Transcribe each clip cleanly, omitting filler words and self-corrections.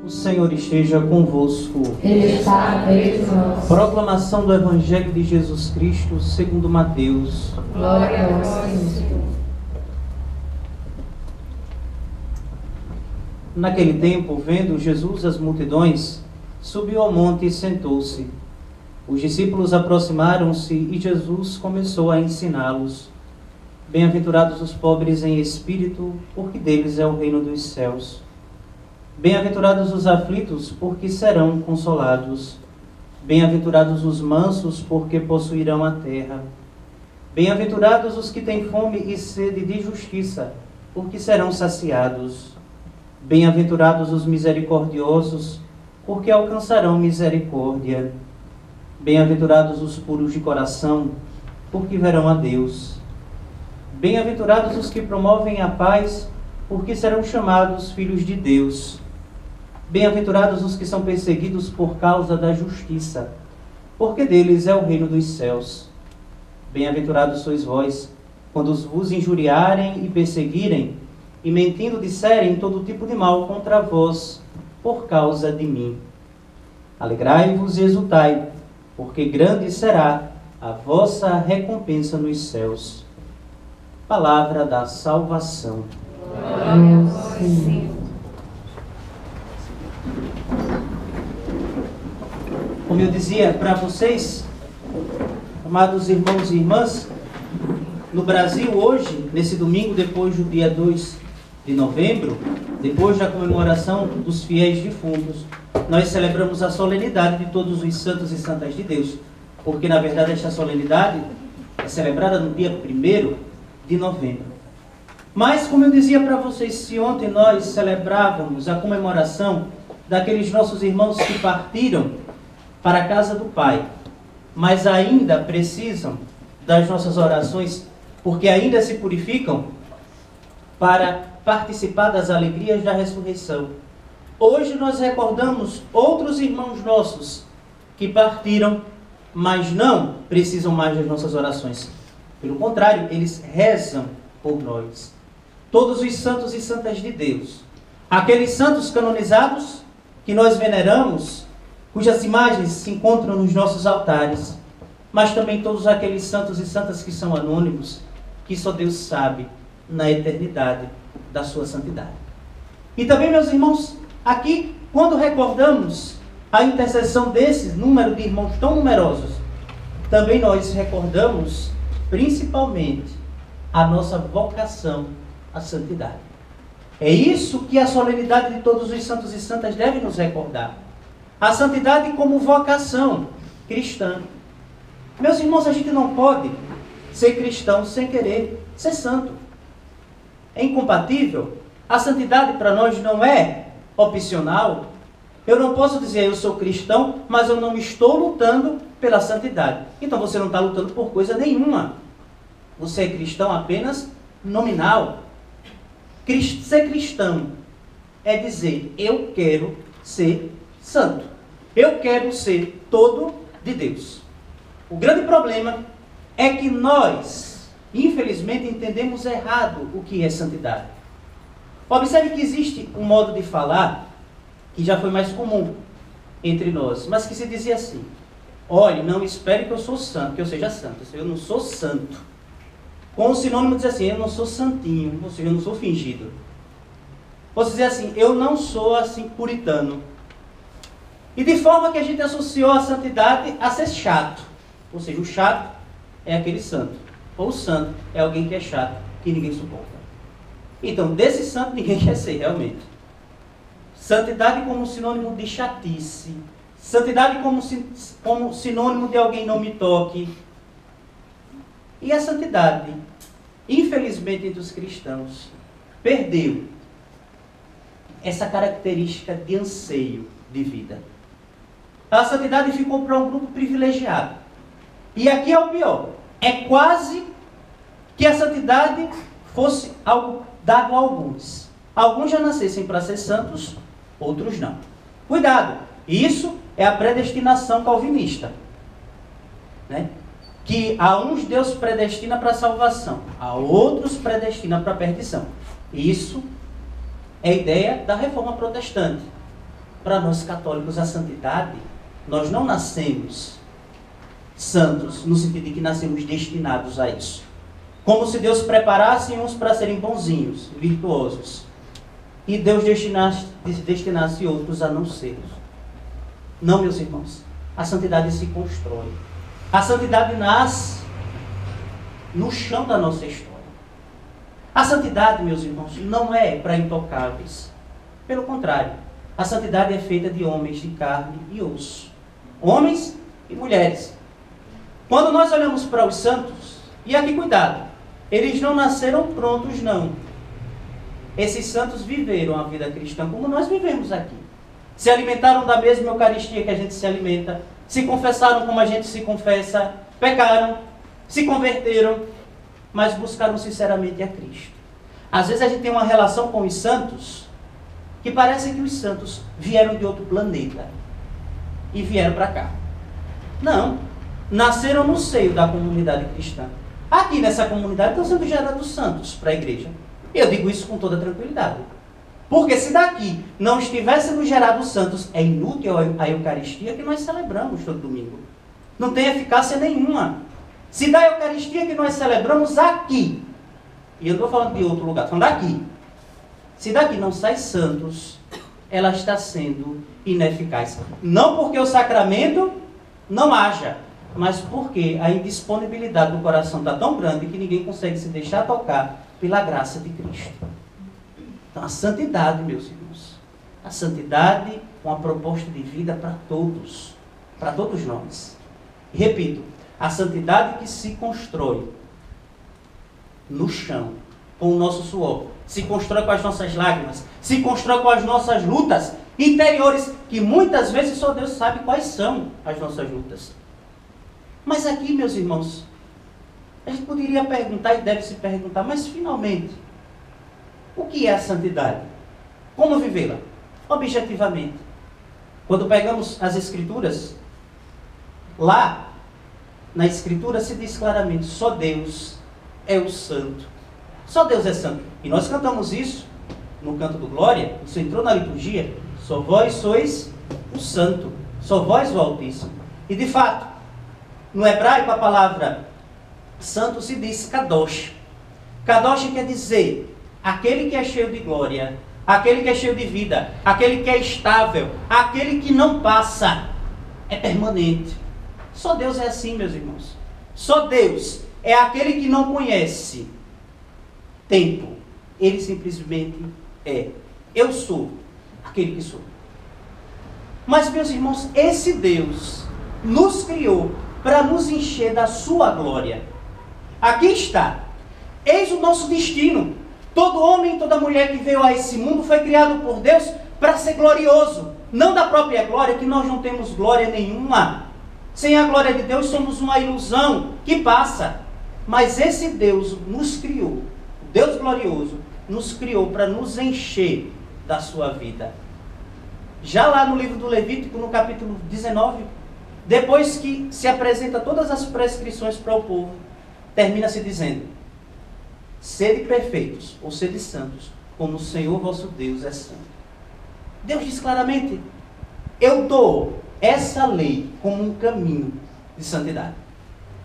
O Senhor esteja convosco. Ele está no meio de nós. Proclamação do Evangelho de Jesus Cristo segundo Mateus. Glória a vós, Senhor. Naquele tempo, vendo Jesus as multidões, subiu ao monte e sentou-se. Os discípulos aproximaram-se e Jesus começou a ensiná-los. Bem-aventurados os pobres em espírito, porque deles é o reino dos céus. Bem-aventurados os aflitos, porque serão consolados. Bem-aventurados os mansos, porque possuirão a terra. Bem-aventurados os que têm fome e sede de justiça, porque serão saciados. Bem-aventurados os misericordiosos, porque alcançarão misericórdia. Bem-aventurados os puros de coração, porque verão a Deus. Bem-aventurados os que promovem a paz, porque serão chamados filhos de Deus. Bem-aventurados os que são perseguidos por causa da justiça, porque deles é o reino dos céus. Bem-aventurados sois vós, quando vos injuriarem e perseguirem, e mentindo disserem todo tipo de mal contra vós, por causa de mim. Alegrai-vos e exultai, porque grande será a vossa recompensa nos céus. Palavra da salvação. Glória ao Senhor. Como eu dizia para vocês, amados irmãos e irmãs, no Brasil hoje, nesse domingo, depois do dia 2 de novembro, depois da comemoração dos fiéis defuntos, nós celebramos a solenidade de todos os santos e santas de Deus, porque na verdade esta solenidade é celebrada no dia 1º de novembro. Mas, como eu dizia para vocês, se ontem nós celebrávamos a comemoração daqueles nossos irmãos que partiram para a casa do Pai, mas ainda precisam das nossas orações, porque ainda se purificam para participar das alegrias da ressurreição. Hoje nós recordamos outros irmãos nossos que partiram, mas não precisam mais das nossas orações. Pelo contrário, eles rezam por nós. Todos os santos e santas de Deus, aqueles santos canonizados que nós veneramos, cujas imagens se encontram nos nossos altares, mas também todos aqueles santos e santas que são anônimos, que só Deus sabe na eternidade da sua santidade. E também, meus irmãos, aqui, quando recordamos a intercessão desse número de irmãos tão numerosos, também nós recordamos, principalmente, a nossa vocação à santidade. É isso que a solenidade de todos os santos e santas deve nos recordar. A santidade como vocação cristã. Meus irmãos, a gente não pode ser cristão sem querer ser santo. É incompatível. A santidade para nós não é opcional. Eu não posso dizer eu sou cristão, mas eu não estou lutando pela santidade. Então você não está lutando por coisa nenhuma. Você é cristão apenas nominal. Ser cristão é dizer, eu quero ser santo. Eu quero ser todo de Deus. O grande problema é que nós, infelizmente, entendemos errado o que é santidade. Observe que existe um modo de falar que já foi mais comum entre nós, mas que se dizia assim: olhe, não espere que eu sou santo, que eu seja santo. Eu não sou santo. Com o sinônimo de dizer assim, eu não sou santinho, ou seja, eu não sou fingido. Ou dizer assim, eu não sou assim puritano. E de forma que a gente associou a santidade a ser chato. Ou seja, o chato é aquele santo. Ou o santo é alguém que é chato, que ninguém suporta. Então, desse santo ninguém quer ser, realmente. Santidade como sinônimo de chatice. Santidade como sinônimo de alguém não me toque. E a santidade, infelizmente, entre os cristãos, perdeu essa característica de anseio de vida. A santidade ficou para um grupo privilegiado. E aqui é o pior. É quase que a santidade fosse algo dado a alguns. Alguns já nascessem para ser santos, outros não. Cuidado! Isso é a predestinação calvinista. Né? Que a uns Deus predestina para a salvação, a outros predestina para a perdição. Isso é a ideia da reforma protestante. para nós católicos, a santidade, nós não nascemos santos, no sentido de que nascemos destinados a isso. Como se Deus preparasse uns para serem bonzinhos, virtuosos, e Deus destinasse outros a não serem. Não, meus irmãos. A santidade se constrói. A santidade nasce no chão da nossa história. A santidade, meus irmãos, não é para intocáveis. Pelo contrário, a santidade é feita de homens de carne e osso. Homens e mulheres. Quando nós olhamos para os santos, e aqui cuidado, eles não nasceram prontos, não. Esses santos viveram a vida cristã como nós vivemos aqui. Se alimentaram da mesma Eucaristia que a gente se alimenta, se confessaram como a gente se confessa, pecaram, se converteram, mas buscaram sinceramente a Cristo. Às vezes a gente tem uma relação com os santos que parece que os santos vieram de outro planeta e vieram para cá. Não, nasceram no seio da comunidade cristã. Aqui nessa comunidade estão sendo gerados santos para a igreja. Eu digo isso com toda tranquilidade. Porque se daqui não estivéssemos gerados santos, é inútil a Eucaristia que nós celebramos todo domingo. Não tem eficácia nenhuma. Se da Eucaristia que nós celebramos aqui, e eu estou falando de outro lugar, estou falando daqui. Se daqui não sai santos, ela está sendo ineficaz. Não porque o sacramento não haja, mas porque a indisponibilidade do coração está tão grande que ninguém consegue se deixar tocar pela graça de Cristo. Então, a santidade, meus irmãos, a santidade é uma proposta de vida para todos nós. E repito, a santidade que se constrói no chão, com o nosso suor, se constrói com as nossas lágrimas, se constrói com as nossas lutas interiores, que muitas vezes só Deus sabe quais são as nossas lutas. Mas aqui, meus irmãos, a gente poderia perguntar e deve se perguntar, mas finalmente, o que é a santidade? Como vivê-la? Objetivamente. Quando pegamos as Escrituras, lá na Escritura se diz claramente, só Deus é o santo. Só Deus é santo. E nós cantamos isso no canto do Glória, isso entrou na liturgia, só vós sois o santo, só vós o Altíssimo. E de fato, no hebraico a palavra santo se diz kadosh. Kadosh quer dizer aquele que é cheio de glória, aquele que é cheio de vida, aquele que é estável, aquele que não passa, é permanente. Só Deus é assim, meus irmãos. Só Deus é aquele que não conhece tempo. Ele simplesmente é. Eu sou aquele que sou. Mas, meus irmãos, esse Deus nos criou para nos encher da sua glória. Aqui está. Eis o nosso destino. Todo homem e toda mulher que veio a esse mundo foi criado por Deus para ser glorioso. Não da própria glória, que nós não temos glória nenhuma. Sem a glória de Deus somos uma ilusão que passa. Mas esse Deus nos criou, o Deus glorioso, nos criou para nos encher da sua vida. Já lá no livro do Levítico, no capítulo 19, depois que se apresenta todas as prescrições para o povo, termina-se dizendo: sede perfeitos, ou sede santos, como o Senhor vosso Deus é santo. Deus diz claramente, eu dou essa lei como um caminho de santidade.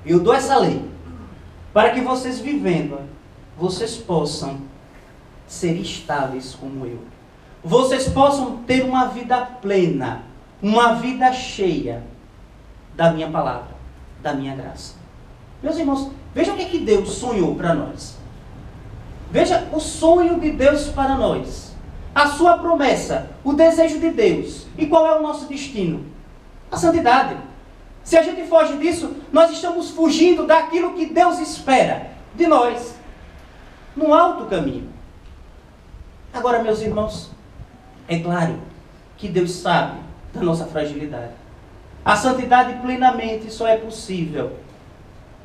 Eu dou essa lei para que vocês vivendo, vocês possam ser estáveis como eu. Vocês possam ter uma vida plena, uma vida cheia da minha palavra, da minha graça. Meus irmãos, vejam o que Deus sonhou para nós. Veja o sonho de Deus para nós. A sua promessa, o desejo de Deus. E qual é o nosso destino? A santidade. Se a gente foge disso, nós estamos fugindo daquilo que Deus espera de nós. No alto caminho. Agora, meus irmãos, é claro que Deus sabe da nossa fragilidade. A santidade plenamente só é possível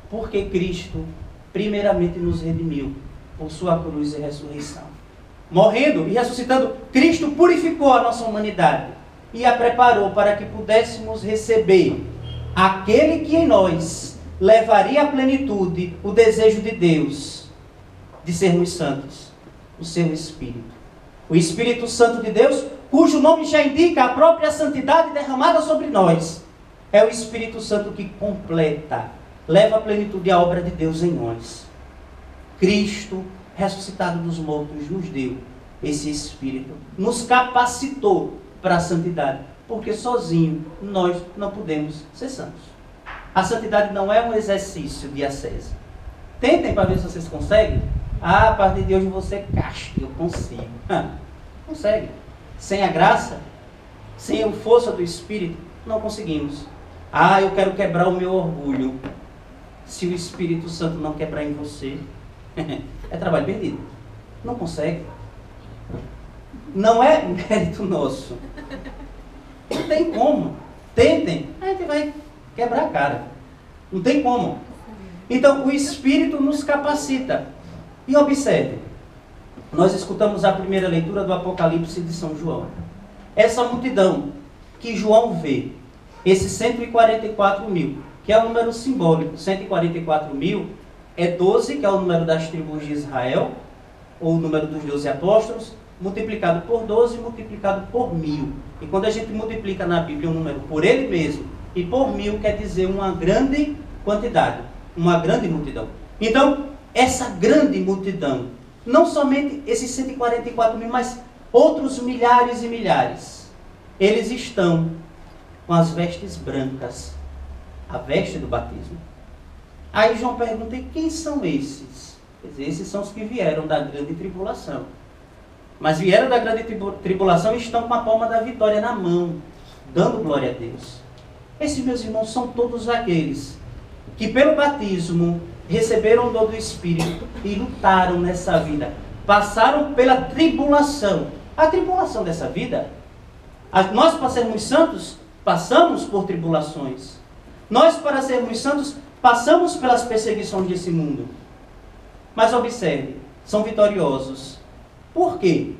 porque Cristo primeiramente nos redimiu por sua cruz e ressurreição. Morrendo e ressuscitando, Cristo purificou a nossa humanidade e a preparou para que pudéssemos receber aquele que em nós levaria à plenitude o desejo de Deus de sermos santos, o seu Espírito. O Espírito Santo de Deus, cujo nome já indica a própria santidade derramada sobre nós. É o Espírito Santo que completa, leva à plenitude a obra de Deus em nós. Cristo, ressuscitado dos mortos, nos deu esse Espírito, nos capacitou para a santidade, porque sozinho nós não podemos ser santos. A santidade não é um exercício de ascese. Tentem para ver se vocês conseguem. A partir de hoje você é casto, eu consigo. Consegue. Sem a graça, sem a força do Espírito, não conseguimos. Eu quero quebrar o meu orgulho. Se o Espírito Santo não quebrar em você, é trabalho perdido. Não consegue. Não é mérito nosso. Não tem como. Tentem, a gente vai quebrar a cara. Não tem como. Então, o Espírito nos capacita. E observe, nós escutamos a primeira leitura do Apocalipse de São João. Essa multidão que João vê, esses 144 mil, que é o número simbólico, 144 mil, é 12, que é o número das tribos de Israel, ou o número dos 12 apóstolos, multiplicado por 12, multiplicado por 1000. E quando a gente multiplica na Bíblia um número por ele mesmo, e por 1000 quer dizer uma grande quantidade, uma grande multidão. Então, essa grande multidão, não somente esses 144 mil, mas outros milhares e milhares, eles estão com as vestes brancas, a veste do batismo. Aí João pergunta, e quem são esses? Quer dizer, esses são os que vieram da grande tribulação. Mas vieram da grande tribulação e estão com a palma da vitória na mão, dando glória a Deus. Esses, meus irmãos, são todos aqueles que pelo batismo receberam o dom do Espírito e lutaram nessa vida. Passaram pela tribulação. A tribulação dessa vida, nós para sermos santos, passamos por tribulações. Nós para sermos santos, passamos pelas perseguições desse mundo. Mas observe, são vitoriosos. Por quê?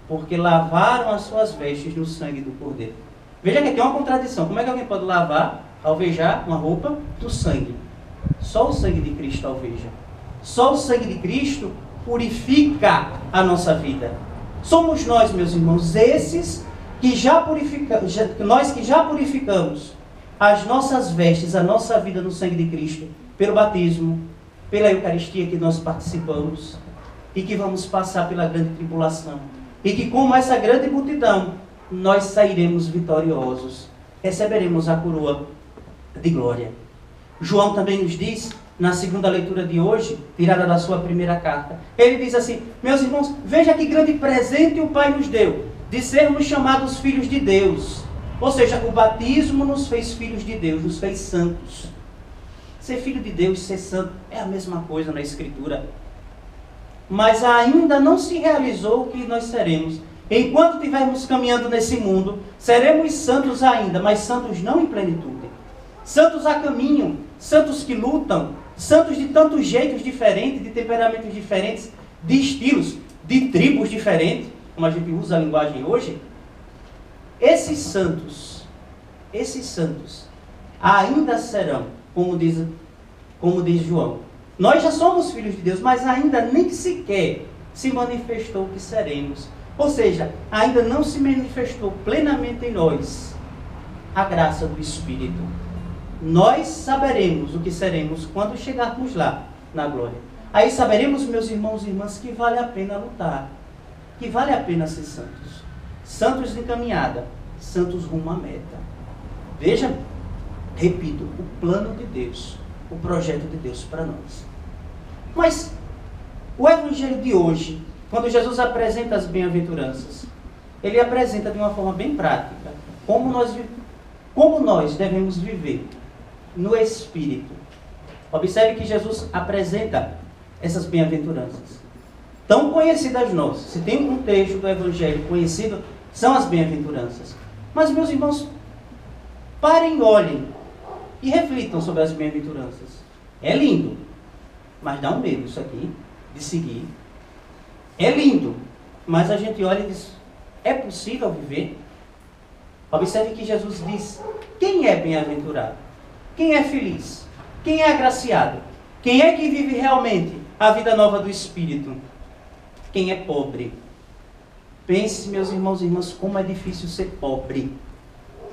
Porque lavaram as suas vestes no sangue do Cordeiro. Veja que aqui é uma contradição. Como é que alguém pode lavar, alvejar uma roupa no sangue? Só o sangue de Cristo alveja. Só o sangue de Cristo purifica a nossa vida. Somos nós, meus irmãos, esses que já purificamos, nós que já purificamos as nossas vestes, a nossa vida no sangue de Cristo, pelo batismo, pela Eucaristia que nós participamos, e que vamos passar pela grande tribulação. E que como essa grande multidão, nós sairemos vitoriosos, receberemos a coroa de glória. João também nos diz, na segunda leitura de hoje, tirada da sua primeira carta, ele diz assim, meus irmãos, veja que grande presente o Pai nos deu, de sermos chamados filhos de Deus. Ou seja, o batismo nos fez filhos de Deus, nos fez santos. Ser filho de Deus, ser santo, é a mesma coisa na Escritura. Mas ainda não se realizou o que nós seremos. Enquanto estivermos caminhando nesse mundo, seremos santos ainda, mas santos não em plenitude. Santos a caminho, santos que lutam, santos de tantos jeitos diferentes, de temperamentos diferentes, de estilos, de tribos diferentes, como a gente usa a linguagem hoje. Esses santos ainda serão, como diz João. Nós já somos filhos de Deus, mas ainda nem sequer se manifestou o que seremos. Ou seja, ainda não se manifestou plenamente em nós a graça do Espírito. Nós saberemos o que seremos quando chegarmos lá, na glória. Aí saberemos, meus irmãos e irmãs, que vale a pena lutar, que vale a pena ser santos. Santos em caminhada, santos rumo à meta. Veja, repito, o plano de Deus, o projeto de Deus para nós. Mas o Evangelho de hoje, quando Jesus apresenta as bem-aventuranças, ele apresenta de uma forma bem prática como nós devemos viver no Espírito. Observe que Jesus apresenta essas bem-aventuranças, tão conhecidas nossas. Se tem um texto do Evangelho conhecido, são as bem-aventuranças. Mas, meus irmãos, parem, olhem e reflitam sobre as bem-aventuranças. É lindo, mas dá um medo isso aqui, de seguir. É lindo, mas a gente olha e diz, é possível viver? Observe que Jesus diz, quem é bem-aventurado? Quem é feliz? Quem é agraciado? Quem é que vive realmente a vida nova do Espírito? Quem é pobre? Pense, meus irmãos e irmãs, como é difícil ser pobre.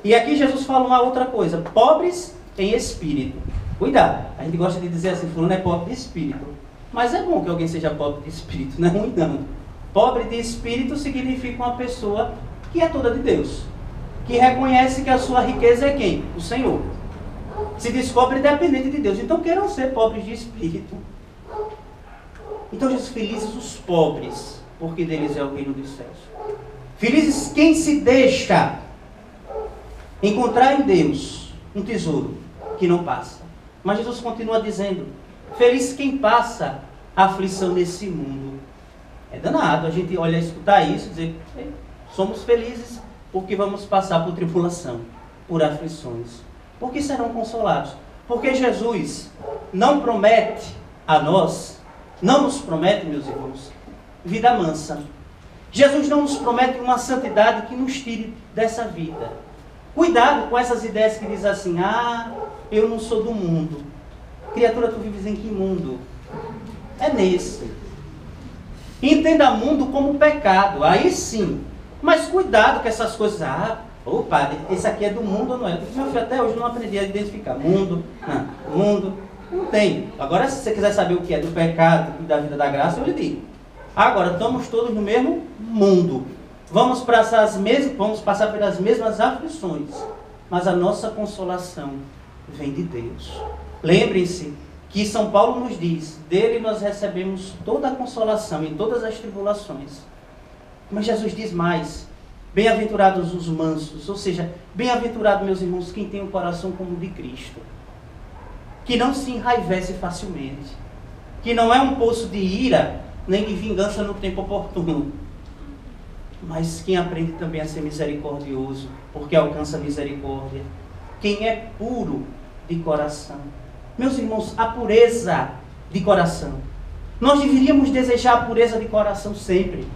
E aqui Jesus fala uma outra coisa: pobres em espírito. Cuidado, a gente gosta de dizer assim, fulano é pobre de espírito. Mas é bom que alguém seja pobre de espírito, não é ruim não. Pobre de espírito significa uma pessoa que é toda de Deus, que reconhece que a sua riqueza é quem? O Senhor. Se descobre dependente de Deus. Então queiram ser pobres de espírito. Então Jesus, felizes os pobres, porque deles é o reino dos céus. Felizes quem se deixa encontrar em Deus um tesouro que não passa. Mas Jesus continua dizendo, feliz quem passa a aflição nesse mundo. É danado a gente olhar, escutar isso e dizer, somos felizes porque vamos passar por tribulação, por aflições. Porque serão consolados. Porque Jesus não promete a nós, não nos promete, meus irmãos, vida mansa. Jesus não nos promete uma santidade que nos tire dessa vida. Cuidado com essas ideias que dizem assim, eu não sou do mundo. Criatura, tu vives em que mundo? É nesse. Entenda mundo como pecado, aí sim. Mas cuidado com essas coisas. Padre, esse aqui é do mundo ou não é? Meu filho, até hoje não aprendi a identificar. Mundo, não tem. Agora, se você quiser saber o que é do pecado e da vida da graça, eu lhe digo. Agora, estamos todos no mesmo mundo. Vamos passar pelas mesmas aflições. Mas a nossa consolação vem de Deus. Lembrem-se que São Paulo nos diz, dele nós recebemos toda a consolação em todas as tribulações. Mas Jesus diz mais, bem-aventurados os mansos, ou seja, bem-aventurado, meus irmãos, quem tem o coração como o de Cristo, que não se enraivece facilmente, que não é um poço de ira, nem de vingança no tempo oportuno, mas quem aprende também a ser misericordioso, porque alcança a misericórdia, quem é puro de coração. Meus irmãos, a pureza de coração. Nós deveríamos desejar a pureza de coração sempre.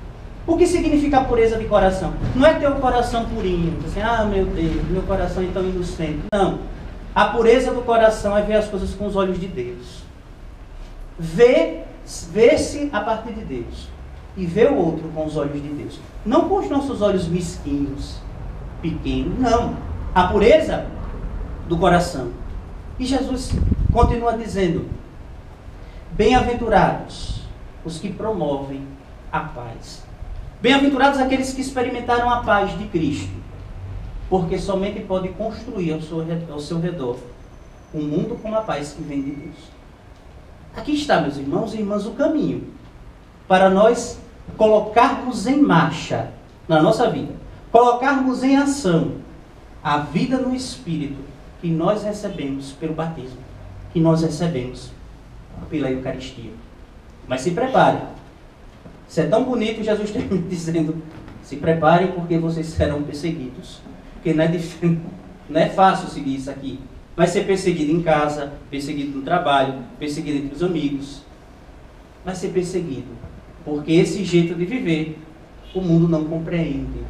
O que significa a pureza de coração? Não é ter o coração purinho, assim, meu Deus, meu coração é tão inocente. Não. A pureza do coração é ver as coisas com os olhos de Deus. Ver-se a partir de Deus. E ver o outro com os olhos de Deus. Não com os nossos olhos mesquinhos, pequenos, não. A pureza do coração. E Jesus continua dizendo, bem-aventurados os que promovem a paz. Bem-aventurados aqueles que experimentaram a paz de Cristo, porque somente pode construir ao seu redor um mundo com a paz que vem de Deus. Aqui está, meus irmãos e irmãs, o caminho para nós colocarmos em marcha na nossa vida, colocarmos em ação a vida no Espírito que nós recebemos pelo batismo, que nós recebemos pela Eucaristia. Mas se prepare. Isso é tão bonito, Jesus termina dizendo, se preparem porque vocês serão perseguidos. Porque não é fácil seguir isso aqui. Vai ser perseguido em casa, perseguido no trabalho, perseguido entre os amigos. Vai ser perseguido. Porque esse jeito de viver, o mundo não compreende.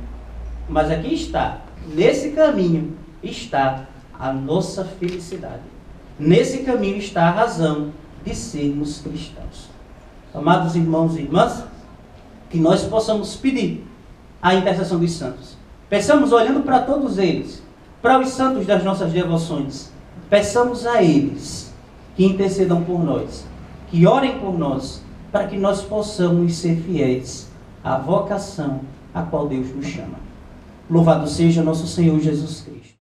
Mas aqui está, nesse caminho está a nossa felicidade. Nesse caminho está a razão de sermos cristãos. Amados irmãos e irmãs, que nós possamos pedir a intercessão dos santos. Peçamos olhando para todos eles, para os santos das nossas devoções. Peçamos a eles que intercedam por nós, que orem por nós, para que nós possamos ser fiéis à vocação a qual Deus nos chama. Louvado seja nosso Senhor Jesus Cristo.